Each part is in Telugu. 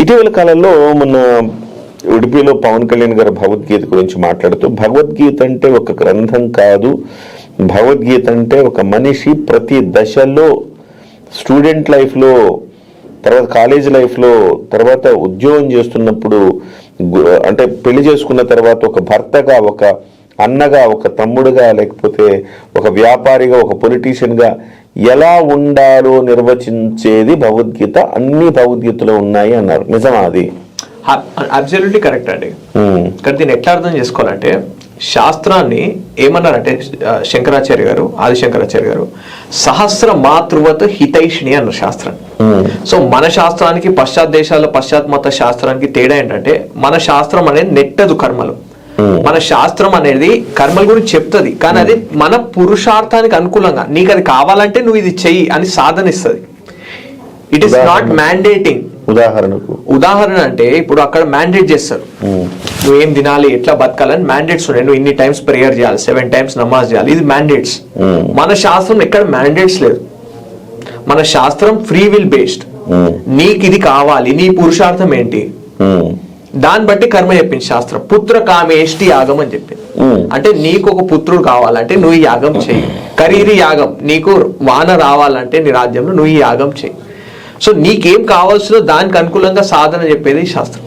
ఇటీవల కాలంలో మన ఉడిపిలో పవన్ కళ్యాణ్ గారు భగవద్గీత గురించి మాట్లాడుతూ, భగవద్గీత అంటే ఒక గ్రంథం కాదు, భగవద్గీత అంటే ఒక మనిషి ప్రతి దశలో, స్టూడెంట్ లైఫ్లో, తర్వాత కాలేజ్ లైఫ్లో, తర్వాత ఉద్యోగం చేస్తున్నప్పుడు, అంటే పెళ్లి చేసుకున్న తర్వాత ఒక భర్తగా, ఒక అన్నగా, ఒక తమ్ముడుగా, లేకపోతే ఒక వ్యాపారిగా, ఒక పొలిటీషియన్గా ఎలా ఉండాలో నిర్వచించేది భగవద్గీత. అన్ని భగవద్గీతలో ఉన్నాయి అన్నారు. నిజమా అది? అబ్సల్యూట్లీ కరెక్ట్ అండి. కానీ దీన్ని ఎట్లా అర్థం చేసుకోవాలంటే, శాస్త్రాన్ని ఏమన్నారంటే శంకరాచార్య గారు, ఆదిశంకరాచార్య గారు, సహస్ర మాతృవత్ హితైషిణి అన్నారు శాస్త్రాన్ని. సో మన శాస్త్రానికి పశ్చాత్ దేశాల పశ్చాత్ మత శాస్త్రానికి తేడా ఏంటంటే, మన శాస్త్రం అనేది నెట్టదు కర్మలు. మన శాస్త్రం అనేది కర్మల గురించి చెప్తుంది, కానీ అది మన పురుషార్థానికి అనుకూలంగా, నీకు అది కావాలంటే నువ్వు ఇది చెయ్యి అని సాధన ఇస్తుంది. It is not mandating. ఉదాహరణ అంటే ఇప్పుడు అక్కడ మ్యాండేట్ చేస్తారు, నువ్వు ఏం తినాలి, ఎట్లా బతకాలని మ్యాండేట్స్ ఉన్నాయి. నువ్వు ఇన్ని టైమ్స్ ప్రేయర్ చేయాలి, 7 times నమాజ్ చేయాలి, ఇది మ్యాండేట్స్. మన శాస్త్రం ఎక్కడ మ్యాండేట్స్ లేదు. మన శాస్త్రం ఫ్రీ విల్ బేస్డ్. నీకు ఇది కావాలి, నీ పురుషార్థం ఏంటి, దాన్ని బట్టి కర్మ చెప్పింది శాస్త్రం. పుత్ర కామేష్టి యాగం అని చెప్పింది. అంటే నీకు ఒక పుత్రుడు కావాలంటే నువ్వు ఈ యాగం చెయ్యి. కరీరి యాగం, నీకు వాన రావాలంటే నీ రాజ్యంలో నువ్వు ఈ యాగం చెయ్యి. సో నీకేం కావాల్సిందో దానికి అనుకూలంగా సాధన చెప్పేది శాస్త్రం.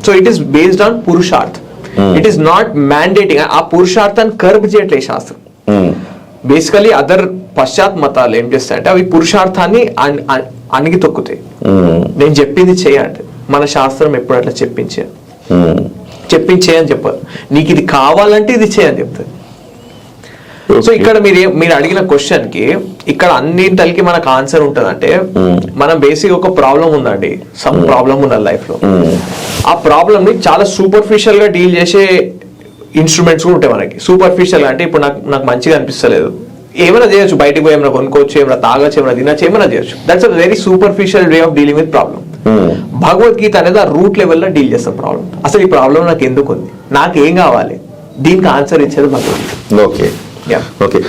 So it is based on పురుషార్థ్. It is not mandating. ఆ పురుషార్థాన్ని కర్బ్ చేయట్లేదు శాస్త్రం. బేసికలీ అదర్ పశ్చాత్ మతాలు ఏం చేస్తాయంటే అవి పురుషార్థాన్ని అణిగి తొక్కుతాయి. నేను చెప్పింది చేయండి. మన శాస్త్రం ఎప్పుడు అట్లా చెప్పించే అని చెప్పారు. నీకు ఇది కావాలంటే ఇది చేయని చెప్తుంది. సో ఇక్కడ మీరు అడిగిన క్వశ్చన్ కి ఇక్కడ అన్నింటికి మనకు ఆన్సర్ ఉంటదంటే, మనం బేసిక్ ఒక ప్రాబ్లం ఉందండి, సమ్ ప్రాబ్లం ఉన్నది లైఫ్ లో. ఆ ప్రాబ్లమ్ ని చాలా సూపర్ఫిషియల్ గా డీల్ చేసే ఇన్స్ట్రుమెంట్స్ కూడా ఉంటాయి మనకి. సూపర్ఫిషియల్ అంటే ఇప్పుడు నాకు మంచిగా అనిపిస్తలేదు, ఏమైనా చేయొచ్చు, బయటకు పోయి ఏమైనా కొనుక్కోవచ్చు, ఏమైనా తాగొచ్చు, ఏమైనా తినచ్చు, ఏమైనా చేయొచ్చు. That's a very superficial way of dealing with problem. Bhagavad Gita అనేది ఆ రూట్ లెవెల్లో డీల్ చేస్తాం ప్రాబ్లం. అసలు ఈ ప్రాబ్లం నాకు ఎందుకు ఉంది, నాకు ఏం కావాలి, దీనికి ఆన్సర్ ఇచ్చేది భగవద్గీత. ఓకే.